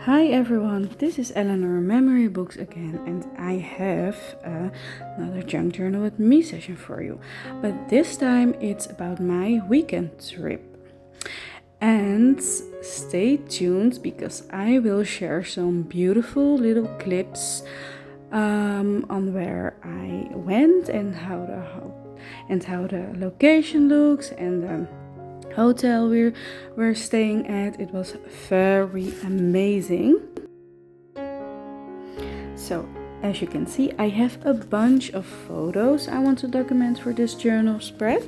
Hi everyone, this is Ellanoor Memorybooks again, and I have another junk journal with me session for you. But this time it's about my weekend trip. And stay tuned because I will share some beautiful little clips on where I went and how the location looks and the hotel we're staying at. It was very amazing. So as you can see, I have a bunch of photos I want to document for this journal spread.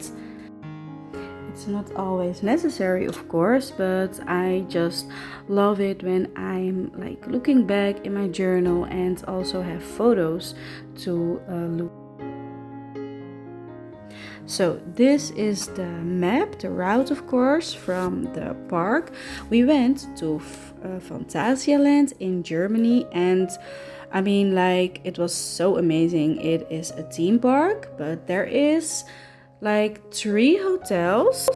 It's not always necessary, of course, but I just love it when I'm like looking back in my journal and also have photos to look. So this is the map, the route of course, from the park. We went to Phantasialand in Germany, and I mean, like, it was so amazing. It is a theme park, but there is like 3 hotels.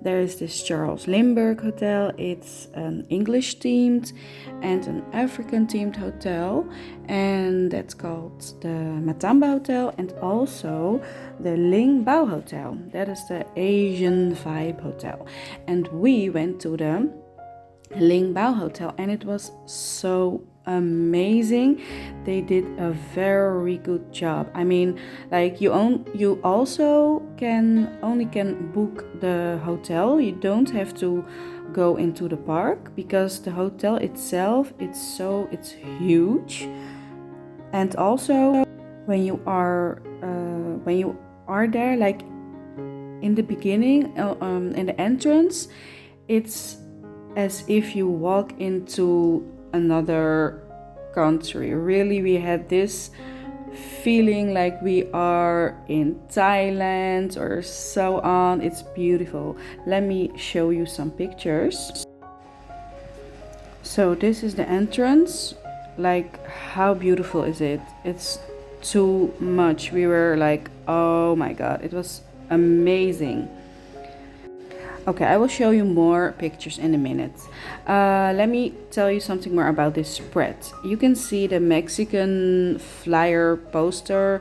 There is this Charles Lindbergh Hotel. It's an English themed and an African themed hotel, and that's called the Matamba Hotel, and also the Ling Bao Hotel. That is the Asian vibe hotel. And we went to the Ling Bao Hotel, and it was so amazing. They did a very good job. I mean, like, you also can book the hotel. You don't have to go into the park because the hotel itself, it's huge. And also when you are there, like in the beginning, in the entrance, it's as if you walk into another country. Really, we had this feeling like we are in Thailand or so on. It's beautiful. Let me show you some pictures. So this is the entrance. Like, how beautiful is it? It's too much. We were like, oh my god, it was amazing. Okay, I will show you more pictures in a minute. Let me tell you something more about this spread. You can see the Mexican flyer poster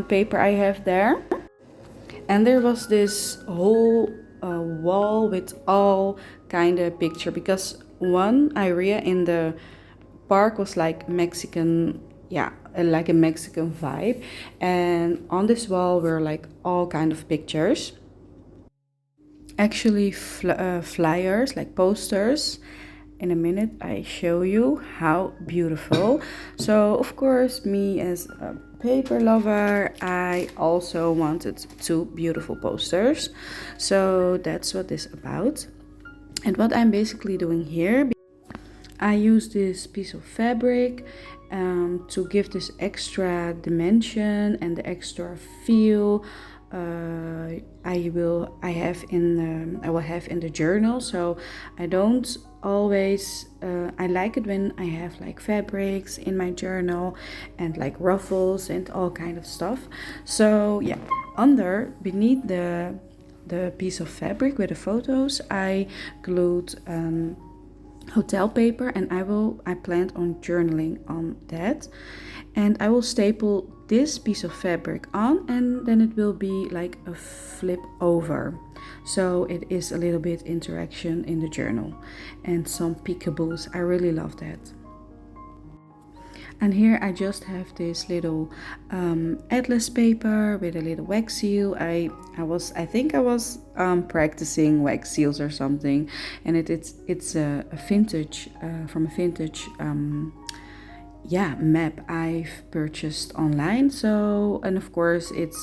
paper I have there. And there was this whole wall with all kind of picture, because one area in the park was like Mexican, like a Mexican vibe. And on this wall were like all kind of pictures. Actually flyers, like posters. In a minute I show you how beautiful. So of course, me as a paper lover, I also wanted 2 beautiful posters. So that's what this is about. And what I'm basically doing here, I use this piece of fabric to give this extra dimension and the extra feel I will have in the journal. So I don't always I like it when I have like fabrics in my journal and like ruffles and all kind of stuff. So yeah, beneath the piece of fabric with the photos, I glued hotel paper, and I planned on journaling on that, and I will staple this piece of fabric on, and then it will be like a flip over, so it is a little bit interaction in the journal and some peekaboos. I really love that. And here I just have this little atlas paper with a little wax seal. I think I was practicing wax seals or something, and it's a vintage from a vintage map I've purchased online. So, and of course it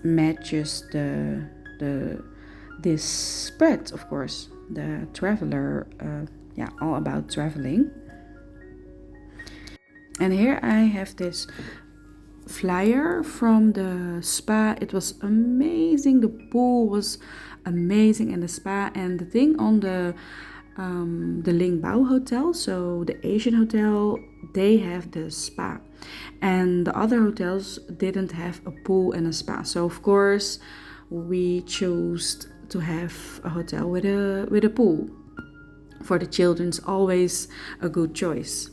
matches this spread, of course, the traveler, all about traveling. And here I have this flyer from the spa. It was amazing. The pool was amazing, and the spa, and the thing on the Ling Bao Hotel, so the Asian hotel, they have the spa, and the other hotels didn't have a pool and a spa. So of course we chose to have a hotel with a pool. for the children's always a good choice.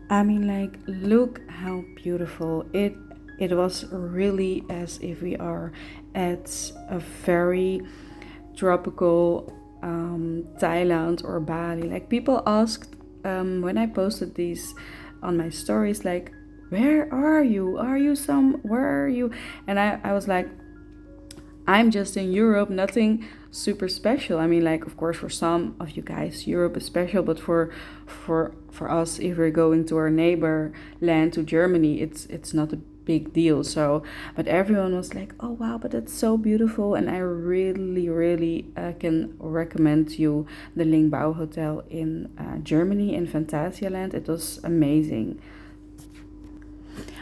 I mean, like, look how beautiful it was. Really as if we are at a very tropical Thailand or Bali. Like, people asked when I posted these on my stories, like, where are you? Where are you? And I was like, I'm just in Europe, nothing super special. I mean, like, of course, for some of you guys, Europe is special, but for us, if we're going to our neighbor land, to Germany, it's not a big deal. So, but everyone was like, oh wow, but it's so beautiful, and I really can recommend you the Lingbao Hotel in Germany, in Phantasialand. It was amazing.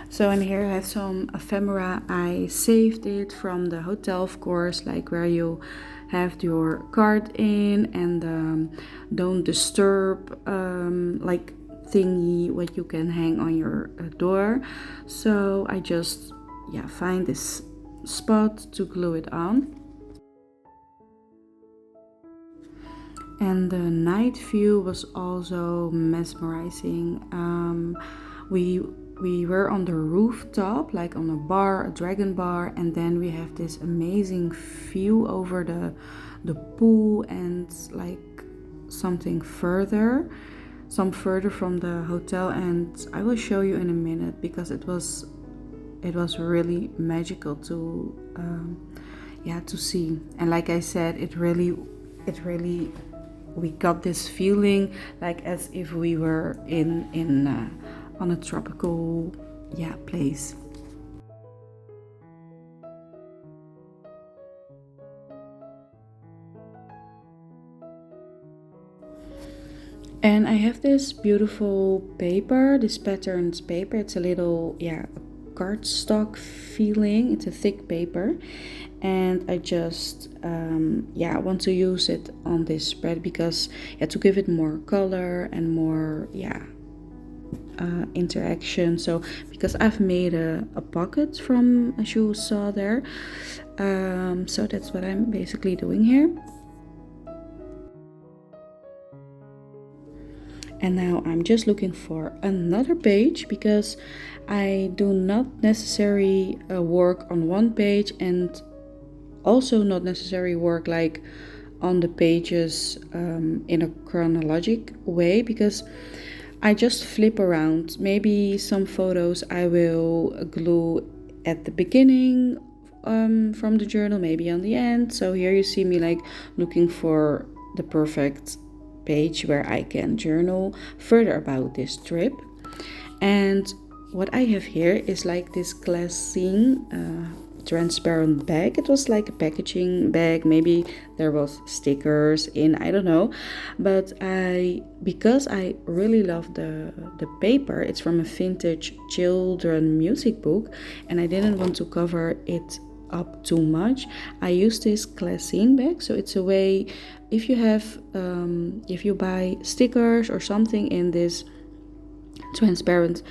So, and here I have some ephemera. I saved it from the hotel, of course, like where you have your card in, and don't disturb like thingy what you can hang on your door. So I just find this spot to glue it on. And the night view was also mesmerizing. We were on the rooftop, like on a bar, a dragon bar, and then we have this amazing view over the pool and like some further from the hotel. And I will show you in a minute, because it was really magical to see. And like I said, it really we got this feeling like as if we were in on a tropical place. And I have this beautiful paper, this patterned paper. It's a little cardstock feeling. It's a thick paper, and I just want to use it on this spread because to give it more color and more interaction. So because I've made a pocket from, as you saw there, so that's what I'm basically doing here. And now I'm just looking for another page, because I do not necessarily work on one page, and also not necessarily work like on the pages in a chronologic way, because I just flip around. Maybe some photos I will glue at the beginning from the journal, maybe on the end. So here you see me like looking for the perfect page where I can journal further about this trip. And what I have here is like this glassine transparent bag. It was like a packaging bag, maybe there was stickers in, I don't know, but because I really love the paper, it's from a vintage children music book, and I didn't want to cover it up too much. I use this glassine bag, so it's a way, if you have if you buy stickers or something in this transparent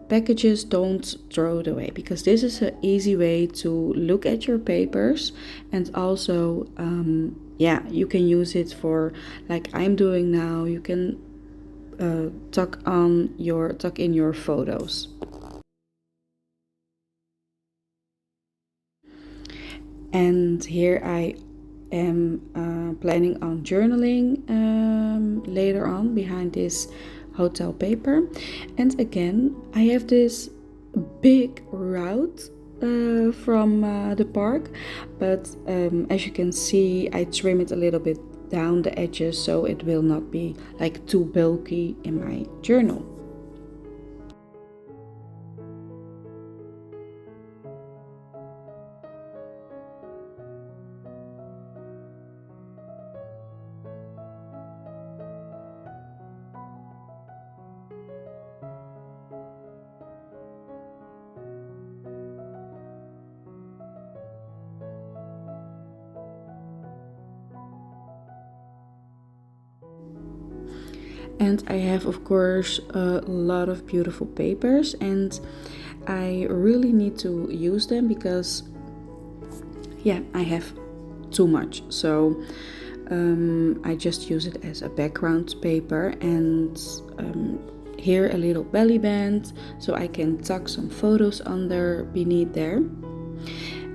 packages, don't throw it away, because this is an easy way to look at your papers, and also you can use it for, like I'm doing now, you can tuck in your photos. And here I am planning on journaling later on behind this hotel paper. And again, I have this big route from the park, but as you can see, I trim it a little bit down the edges, so it will not be like too bulky in my journal. And I have, of course, a lot of beautiful papers, and I really need to use them because I have too much. So I just use it as a background paper, and here a little belly band so I can tuck some photos under beneath there.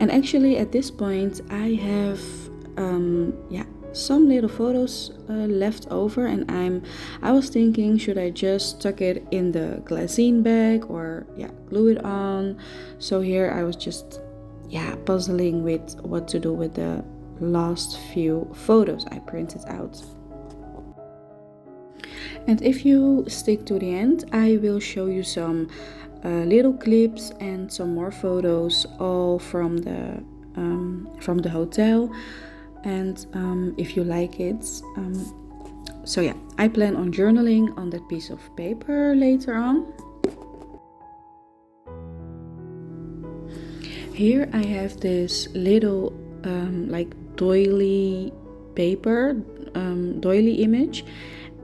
And actually at this point I have some little photos left over, and I was thinking, should I just tuck it in the glassine bag or glue it on? So here I was just puzzling with what to do with the last few photos I printed out. And if you stick to the end, I will show you some little clips and some more photos, all from the hotel. And if you like it, I plan on journaling on that piece of paper later on. Here I have this little doily paper, doily image,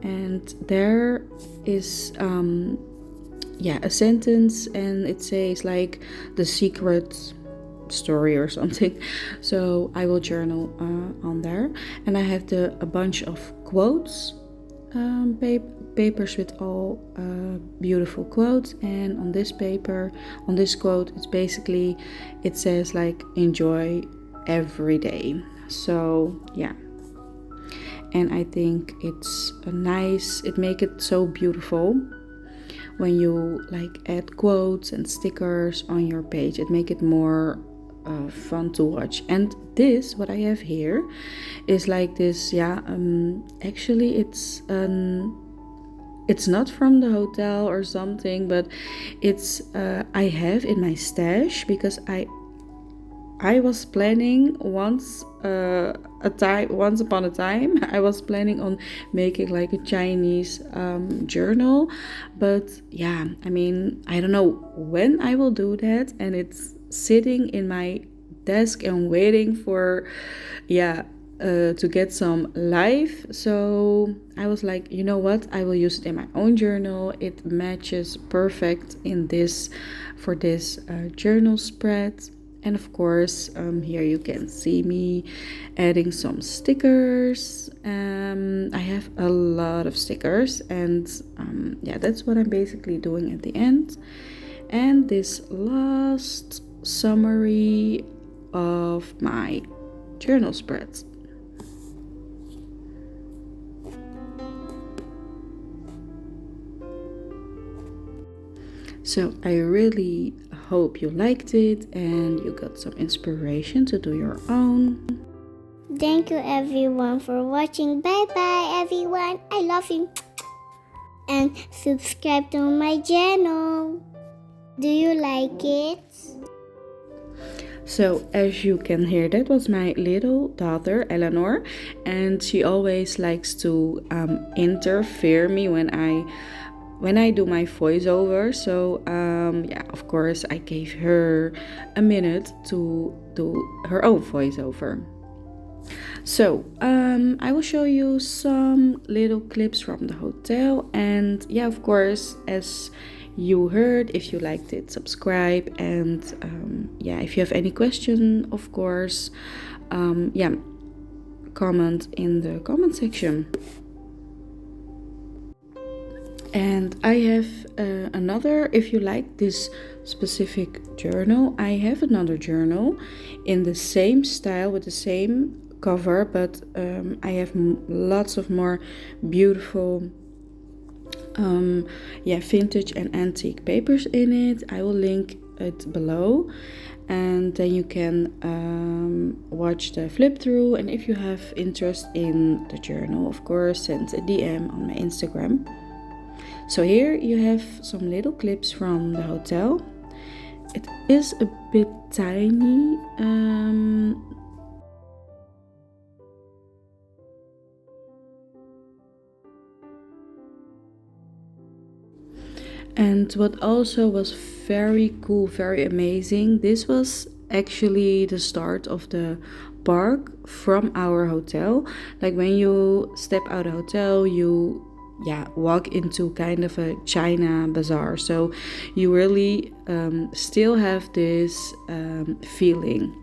and there is a sentence, and it says like the secret story or something. So I will journal on there, and I have a bunch of quotes, papers with all beautiful quotes. And on this quote, it says like, enjoy every day. So and I think it's it make it so beautiful when you add quotes and stickers on your page. It make it more fun to watch. And this, what I have here, is like this. Actually, it's not from the hotel or something, but it's I have in my stash because I was planning once upon a time, I was planning on making like a Chinese journal, but I don't know when I will do that, and it's sitting in my desk and waiting for to get some life. So I was like, you know what, I will use it in my own journal. It matches perfect for this journal spread. And of course, here you can see me adding some stickers. I have a lot of stickers, and that's what I'm basically doing at the end. And this last summary of my journal spreads. So I really hope you liked it and you got some inspiration to do your own. Thank you everyone for watching. Bye bye everyone. I love you. And subscribe to my channel. Do you like it? So as you can hear, that was my little daughter Ellanoor, and she always likes to interfere me when I do my voiceover. So of course I gave her a minute to do her own voiceover. So I will show you some little clips from the hotel, and of course, as you heard, if you liked it, subscribe, and if you have any question, of course, comment in the comment section. And I have another, if you like this specific journal, I have another journal in the same style with the same cover, but I have lots of more beautiful vintage and antique papers in it. I will link it below, and then you can watch the flip through. And if you have interest in the journal, of course, send a DM on my Instagram. So here you have some little clips from the hotel. It is a bit tiny. And what also was very cool, very amazing, this was actually the start of the park from our hotel. Like when you step out of the hotel, you walk into kind of a China bazaar. So you really still have this feeling.